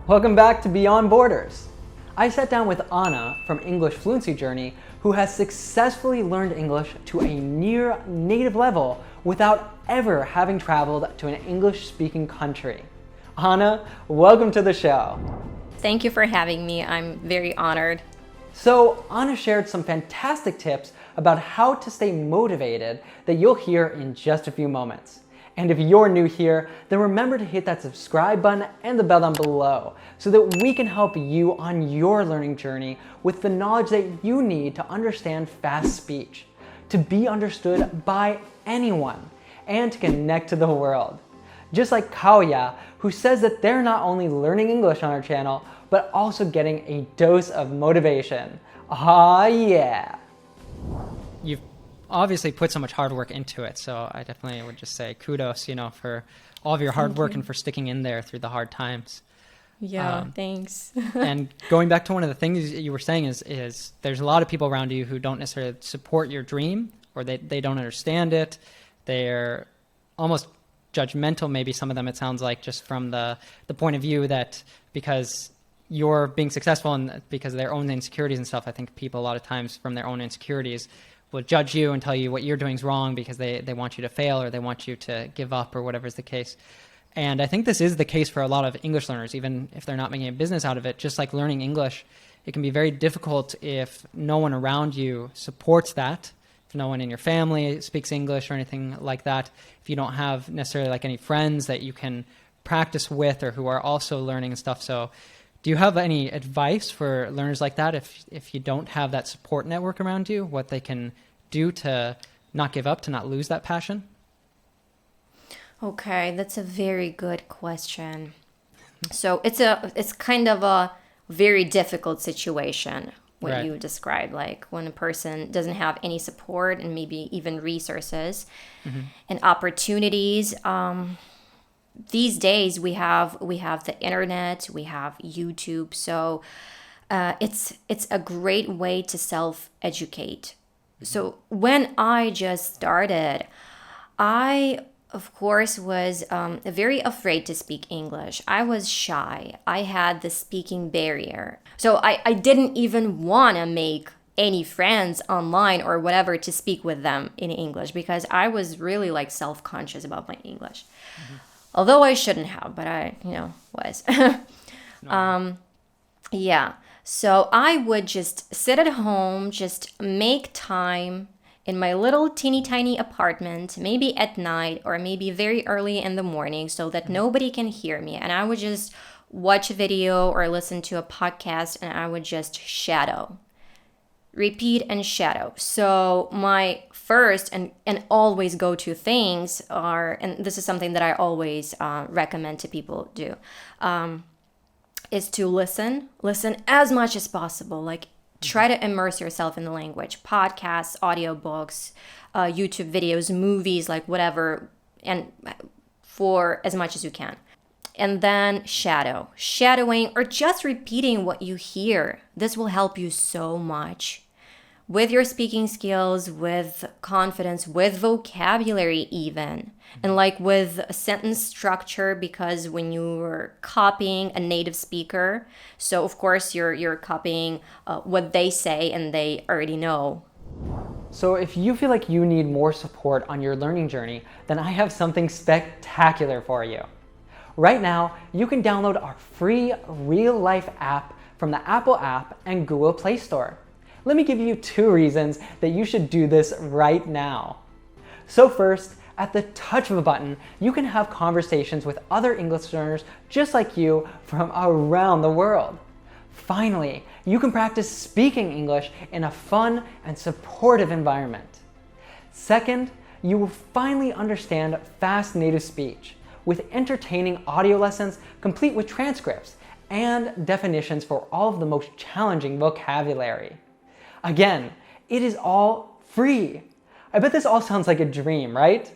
Welcome back to Beyond Borders. I sat down with Anna from English Fluency Journey, who has successfully learned English to a near native level without ever having traveled to an English-speaking country. Anna, welcome to the show. Thank you for having me. I'm very honored. So, Anna shared some fantastic tips about how to stay motivated that you'll hear in just a few moments. And if you're new here, then remember to hit that subscribe button and the bell down below so that we can help you on your learning journey with the knowledge that you need to understand fast speech, to be understood by anyone, and to connect to the world. Just like Kaoya, who says that they're not only learning English on our channel, but also getting a dose of motivation. Ah, yeah. You've obviously put so much hard work into it, so I definitely would just say kudos, for all of your hard work and for sticking in there through the hard times. Yeah, thanks. And going back to one of the things you were saying is there's a lot of people around you who don't necessarily support your dream, or they don't understand it. They're almost judgmental, maybe some of them, it sounds like, just from the point of view that because you're being successful and because of their own insecurities and stuff, I think people a lot of times from their own insecurities will judge you and tell you what you're doing is wrong because they want you to fail or they want you to give up or whatever is the case. And I think this is the case for a lot of English learners, even if they're not making a business out of it. Just like learning English, it can be very difficult if no one around you supports that, if no one in your family speaks English or anything like that, if you don't have necessarily like any friends that you can practice with or who are also learning and stuff. So do you have any advice for learners like that if you don't have that support network around you, what they can do to not give up, to not lose that passion? Okay, that's a very good question. So it's kind of a very difficult situation what Right. you described, like when a person doesn't have any support and maybe even resources and opportunities. These days we have the internet, we have YouTube, so it's a great way to self-educate. So when I just started, I of course was very afraid to speak English. I was shy. I had the speaking barrier. So I didn't even want to make any friends online or whatever to speak with them in English because I was really like self-conscious about my English. Although I shouldn't have, but I, was. Yeah. So I would just sit at home, just make time in my little teeny tiny apartment, maybe at night or maybe very early in the morning so that nobody can hear me. And I would just watch a video or listen to a podcast and I would just shadow. Repeat and shadow. So my first and always go-to things are, and this is something that I always recommend to people do, is to listen as much as possible. Like try to immerse yourself in the language. Podcasts, audiobooks, YouTube videos, movies, like whatever, and for as much as you can. And then shadowing or just repeating what you hear. This will help you so much with your speaking skills, with confidence, with vocabulary even, and like with sentence structure, because when you're copying a native speaker, so of course you're copying what they say and they already know. So if you feel like you need more support on your learning journey, then I have something spectacular for you. Right now, you can download our free RealLife app from the Apple app and Google Play Store. Let me give you 2 reasons that you should do this right now. So first, at the touch of a button, you can have conversations with other English learners just like you from around the world. Finally, you can practice speaking English in a fun and supportive environment. Second, you will finally understand fast native speech with entertaining audio lessons complete with transcripts and definitions for all of the most challenging vocabulary. Again, it is all free. I bet this all sounds like a dream, right?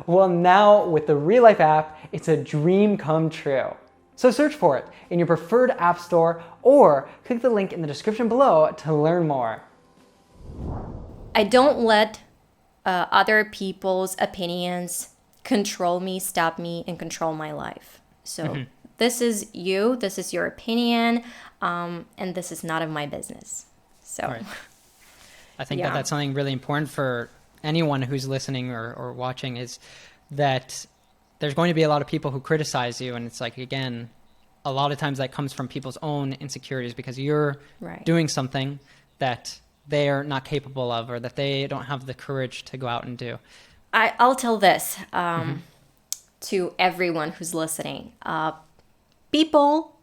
Well, now with the RealLife app, it's a dream come true. So search for it in your preferred app store or click the link in the description below to learn more. I don't let other people's opinions control me, stop me, and control my life. So this is you, this is your opinion, and this is none of my business. So Right. I think that that's something really important for anyone who's listening or watching, is that there's going to be a lot of people who criticize you. And it's like, again, a lot of times that comes from people's own insecurities because you're doing something that they're not capable of, or that they don't have the courage to go out and do. I'll tell this to everyone who's listening. People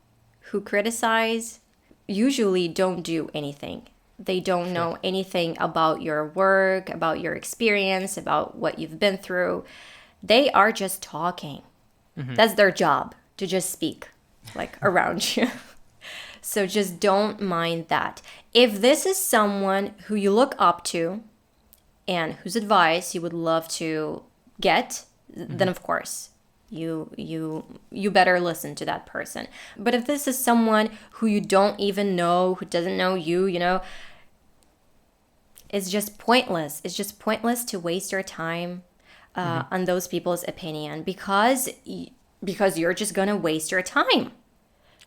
who criticize usually don't do anything. They don't know anything about your work, about your experience, about what you've been through. They are just talking. That's their job, to just speak like around you. So just don't mind that. If this is someone who you look up to and whose advice you would love to get, then of course you better listen to that person. But if this is someone who you don't even know, who doesn't know you, it's just pointless. It's just pointless to waste your time on those people's opinion because you're just gonna waste your time.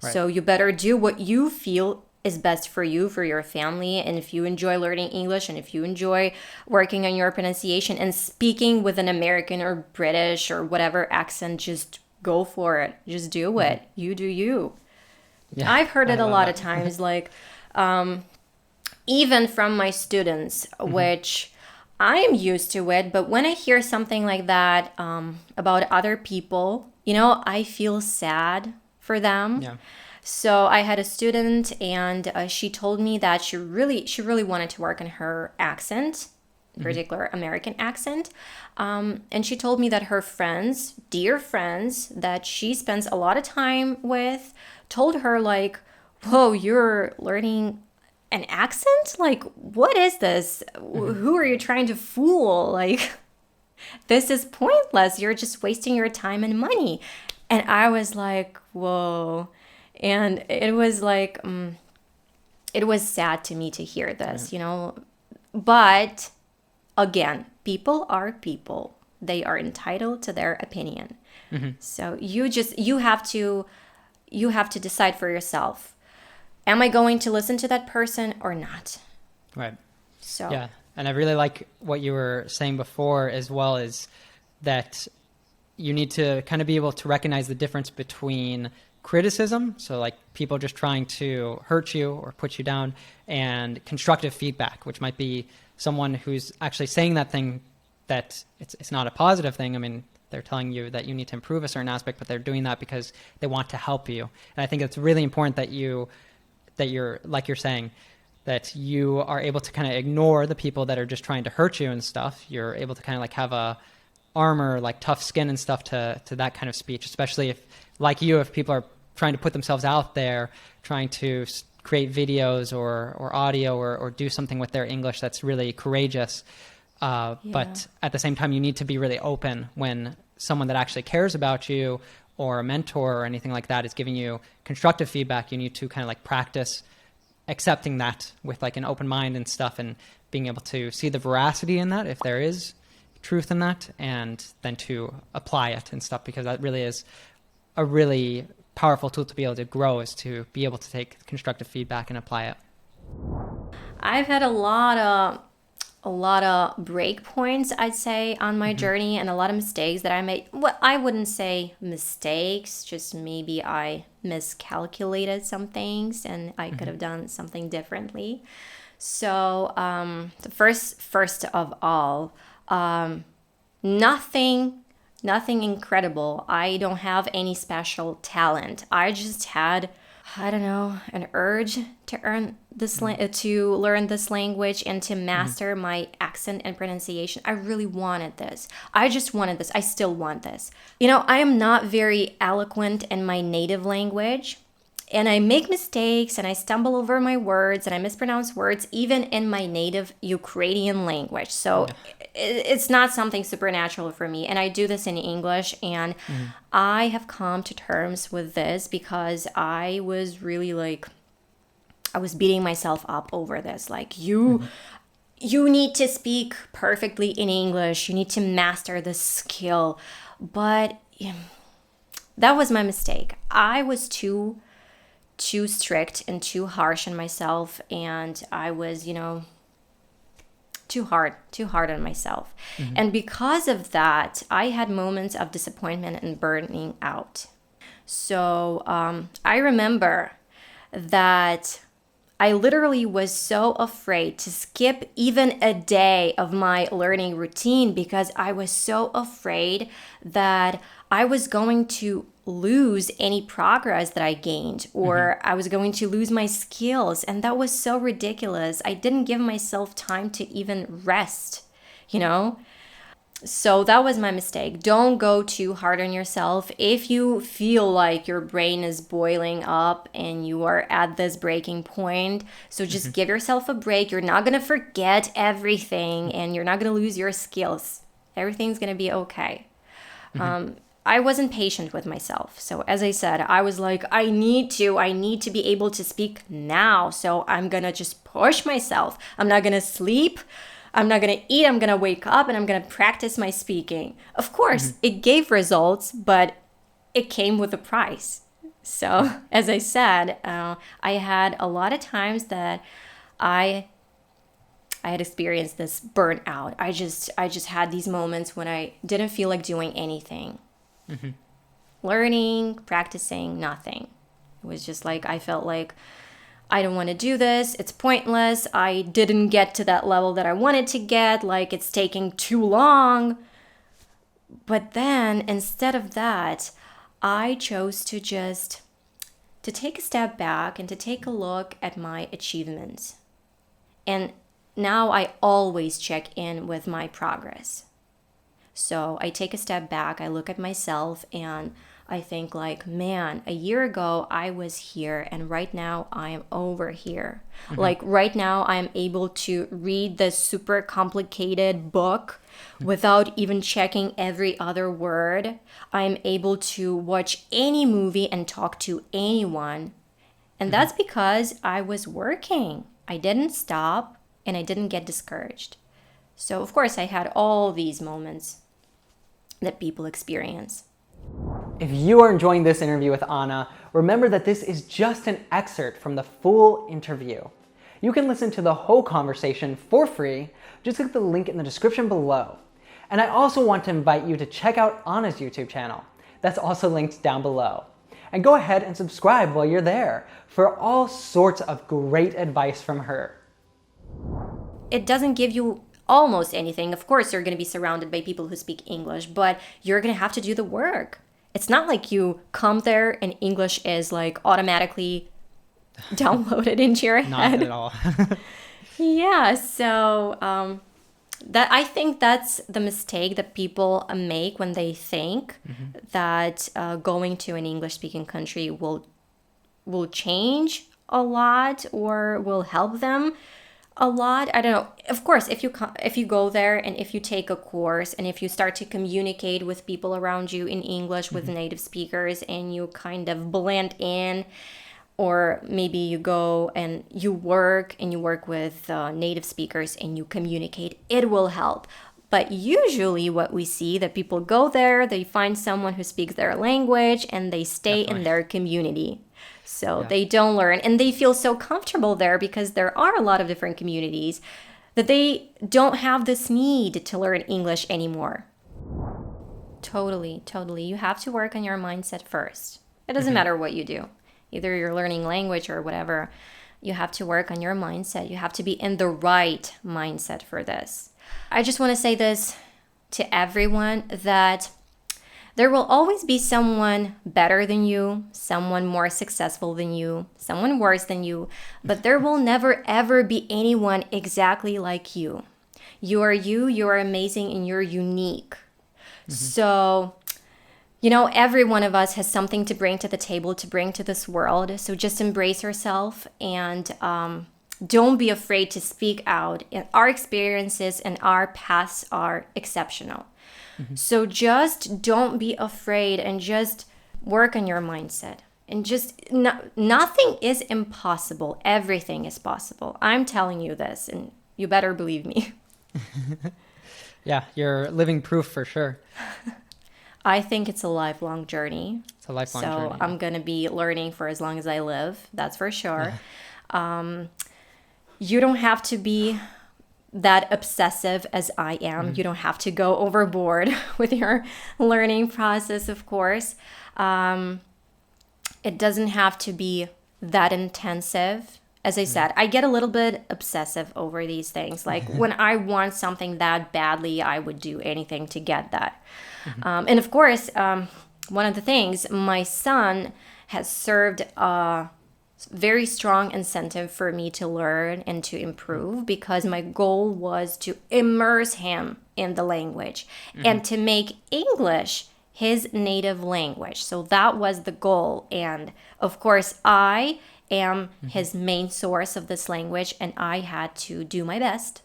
Right. So you better do what you feel is best for you, for your family. And if you enjoy learning English, and if you enjoy working on your pronunciation and speaking with an American or British or whatever accent, just go for it. Just do it. You do you. Yeah, I've heard it a lot of times, like even from my students, which I am used to it. But when I hear something like that about other people, I feel sad for them. Yeah. So I had a student, and she told me that she really wanted to work on her accent, particular American accent. And she told me that her friends, dear friends, that she spends a lot of time with, told her like, "Whoa, you're learning an accent? Like, what is this? Who are you trying to fool? Like, this is pointless. You're just wasting your time and money." And I was like, whoa. And it was like, it was sad to me to hear this, But again, people are people. They are entitled to their opinion. So you have to decide for yourself. Am I going to listen to that person or not? Right. So yeah. And I really like what you were saying before as well, is that you need to kind of be able to recognize the difference between criticism, so like people just trying to hurt you or put you down, and constructive feedback, which might be someone who's actually saying that thing that it's not a positive thing. I mean, they're telling you that you need to improve a certain aspect, but they're doing that because they want to help you. And I think it's really important that you're like you're saying, that you are able to kind of ignore the people that are just trying to hurt you and stuff. You're able to kind of like have a armor, like tough skin and stuff to that kind of speech, especially if, like you, if people are trying to put themselves out there, trying to create videos or audio or do something with their English that's really courageous. But at the same time, you need to be really open when someone that actually cares about you, or a mentor or anything like that, is giving you constructive feedback. You need to kind of like practice accepting that with like an open mind and stuff, and being able to see the veracity in that, if there is truth in that, and then to apply it and stuff, because that really is a really powerful tool to be able to grow, is to be able to take constructive feedback and apply it. I've had a lot of break points, I'd say, on my journey, and a lot of mistakes that I made. Well, I wouldn't say mistakes, just maybe I miscalculated some things and I could have done something differently. So the first of all, nothing incredible. I don't have any special talent. I just had, I don't know, an urge to learn this language and to master my accent and pronunciation. I really wanted this. I just wanted this. I still want this. I am not very eloquent in my native language, and I make mistakes and I stumble over my words and I mispronounce words even in my native Ukrainian language. So it's not something supernatural for me. And I do this in English, and I have come to terms with this because I was really I was beating myself up over this. Like, you need to speak perfectly in English. You need to master this skill. But that was my mistake. I was too strict and too harsh on myself, and I was, too hard on myself. And because of that, I had moments of disappointment and burning out. So I remember that I literally was so afraid to skip even a day of my learning routine because I was so afraid that I was going to lose any progress that I gained, or I was going to lose my skills. And that was so ridiculous. I didn't give myself time to even rest, So that was my mistake. Don't go too hard on yourself. If you feel like your brain is boiling up and you are at this breaking point, so just give yourself a break. You're not going to forget everything and you're not going to lose your skills. Everything's going to be okay. I wasn't patient with myself. So as I said, I was like, I need to be able to speak now. So I'm going to just push myself. I'm not going to sleep. I'm not going to eat. I'm going to wake up and I'm going to practice my speaking. Of course, it gave results, but it came with a price. So as I said, I had a lot of times that I had experienced this burnout. I just had these moments when I didn't feel like doing anything. Learning, practicing, nothing. It was just like I felt like I don't want to do this. It's pointless. I didn't get to that level that I wanted to get. Like it's taking too long. But then instead of that, I chose to take a step back and to take a look at my achievements. And now I always check in with my progress. So I take a step back, I look at myself, and I think like, man, a year ago I was here and right now I am over here. Like right now I am able to read this super complicated book without even checking every other word. I'm able to watch any movie and talk to anyone. And that's because I was working. I didn't stop and I didn't get discouraged. So of course I had all these moments that people experience. If you are enjoying this interview with Anna, remember that this is just an excerpt from the full interview. You can listen to the whole conversation for free. Just click the link in the description below. And I also want to invite you to check out Anna's YouTube channel. That's also linked down below. And go ahead and subscribe while you're there for all sorts of great advice from her. It doesn't give you almost anything. Of course, you're going to be surrounded by people who speak English, but you're going to have to do the work. It's not like you come there and English is like automatically downloaded into your head. Not at all. Yeah, so that I think that's the mistake that people make when they think that going to an English-speaking country will change a lot or will help them a lot. I don't know. Of course, if you go there and if you take a course and if you start to communicate with people around you in English with native speakers and you kind of blend in, or maybe you go and you work with native speakers and you communicate, it will help. But usually what we see that people go there, they find someone who speaks their language and they stay in their community. So they don't learn and they feel so comfortable there because there are a lot of different communities that they don't have this need to learn English anymore. Totally. You have to work on your mindset first. It doesn't matter what you do. Either you're learning language or whatever, you have to work on your mindset. You have to be in the right mindset for this. I just want to say this to everyone that there will always be someone better than you, someone more successful than you, someone worse than you, but there will never ever be anyone exactly like you. You are amazing, and you're unique. So, every one of us has something to bring to the table, to bring to this world. So just embrace yourself and don't be afraid to speak out. Our experiences and our paths are exceptional. So just don't be afraid and just work on your mindset. And just nothing is impossible. Everything is possible. I'm telling you this, and you better believe me. Yeah, you're living proof for sure. I think it's a lifelong journey. It's a lifelong So journey. I'm going to be learning for as long as I live. That's for sure. You don't have to be that obsessive as I am. You don't have to go overboard with your learning process, of course. It doesn't have to be that intensive. As I said, I get a little bit obsessive over these things. Like when I want something that badly, I would do anything to get that. And of course, one of the things, my son has served a very strong incentive for me to learn and to improve, because my goal was to immerse him in the language and to make English his native language. So that was the goal. And of course, I am his main source of this language, and I had to do my best.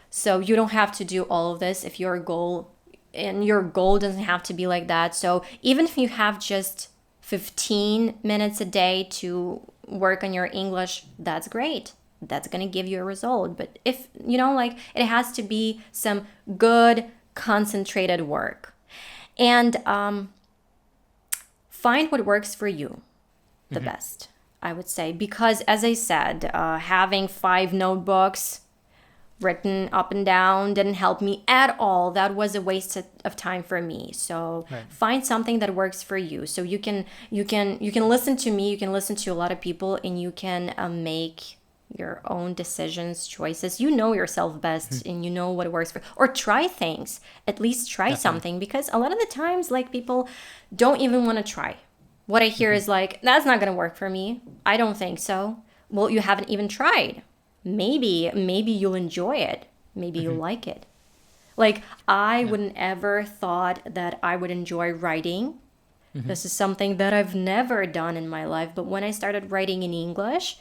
So you don't have to do all of this if your goal doesn't have to be like that. So even if you have just 15 minutes a day to work on your English, that's great. That's going to give you a result. But if, like, it has to be some good, concentrated work. And find what works for you the best, I would say. Because, as I said, having 5 notebooks written up and down didn't help me at all. That was a waste of time for me. So find something that works for you. So you can listen to me, you can listen to a lot of people, and you can make your own decisions, choices. You know yourself best, and you know what works for, or try things. At least try something, because a lot of the times, like, people don't even want to try. What I hear is like, that's not going to work for me. I don't think so. Well, you haven't even tried. Maybe you'll enjoy it. Maybe you'll like it. Like, I wouldn't ever thought that I would enjoy writing. This is something that I've never done in my life. But when I started writing in English,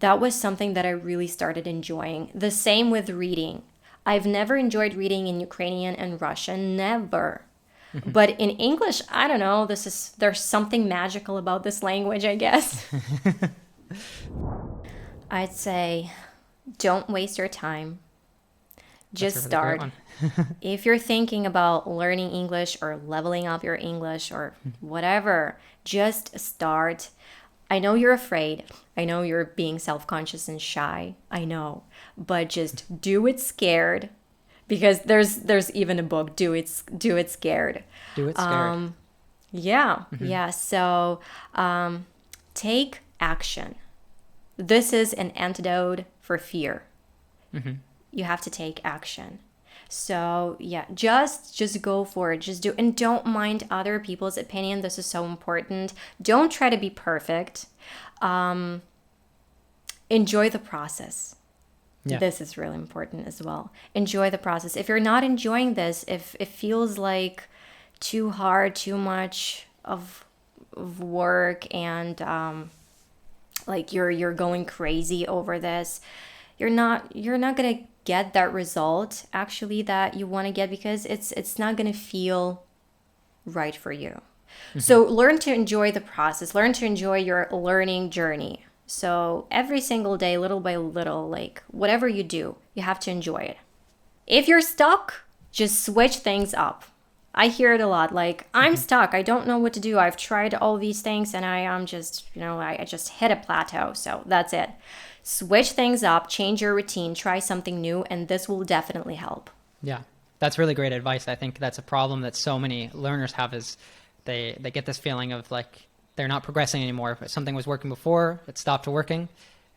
that was something that I really started enjoying. The same with reading. I've never enjoyed reading in Ukrainian and Russian, never. But in English, I don't know, there's something magical about this language, I guess. I'd say, don't waste your time. Just start. If you're thinking about learning English or leveling up your English or whatever, just start. I know you're afraid. I know you're being self-conscious and shy. I know. But just do it scared. Because there's even a book, Do It Scared. Do it scared. Yeah. So take action. This is an antidote for fear. You have to take action. So yeah, just go for it. Just do, and don't mind other people's opinion. This is so important. Don't try to be perfect. Enjoy the process. Yeah. This is really important as well. Enjoy the process. If you're not enjoying this, if it feels like too hard, too much of work, and like you're going crazy over this, you're not gonna get that result actually that you want to get, because it's not gonna feel right for you. So learn to enjoy the process. Learn to enjoy your learning journey. So every single day, little by little, like whatever you do, you have to enjoy it. If you're stuck, just switch things up. I hear it a lot, like, I'm stuck. I don't know what to do. I've tried all these things and I am just, I just hit a plateau. So that's it. Switch things up, change your routine, try something new, and this will definitely help. Yeah, that's really great advice. I think that's a problem that so many learners have, is they get this feeling of like, they're not progressing anymore. If something was working before, it stopped working.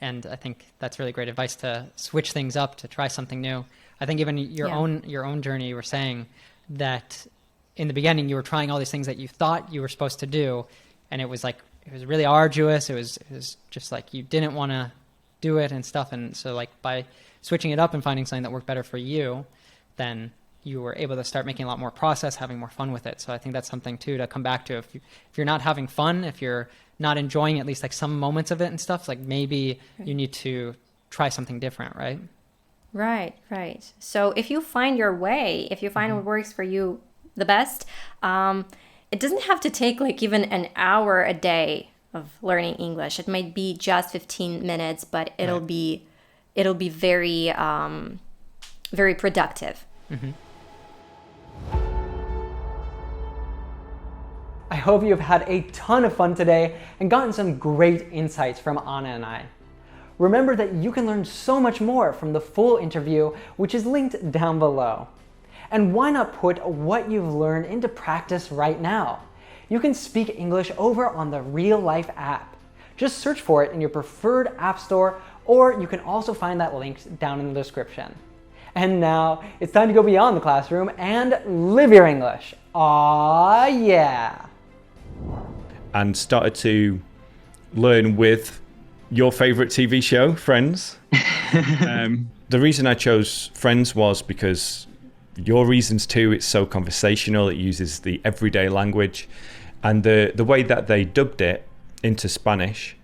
And I think that's really great advice, to switch things up, to try something new. I think even your own journey, you were saying that in the beginning you were trying all these things that you thought you were supposed to do, and it was really arduous. It was just like you didn't want to do it and stuff. And so like by switching it up and finding something that worked better for you, then you were able to start making a lot more process, having more fun with it. So I think that's something too to come back to. If you're not having fun, if you're not enjoying at least like some moments of it and stuff, like maybe you need to try something different, right? Right. So if you find your way, if you find what works for you the best, it doesn't have to take like even an hour a day of learning English. It might be just 15 minutes, but it'll be very, very productive. I hope you've had a ton of fun today and gotten some great insights from Anna and I. Remember that you can learn so much more from the full interview, which is linked down below. And why not put what you've learned into practice right now? You can speak English over on the RealLife app. Just search for it in your preferred app store, or you can also find that link down in the description. And now it's time to go beyond the classroom and live your English. Aw, yeah. And started to learn with your favorite TV show, Friends. The reason I chose Friends was because your reasons too. It's so conversational. It uses the everyday language, and the way that they dubbed it into Spanish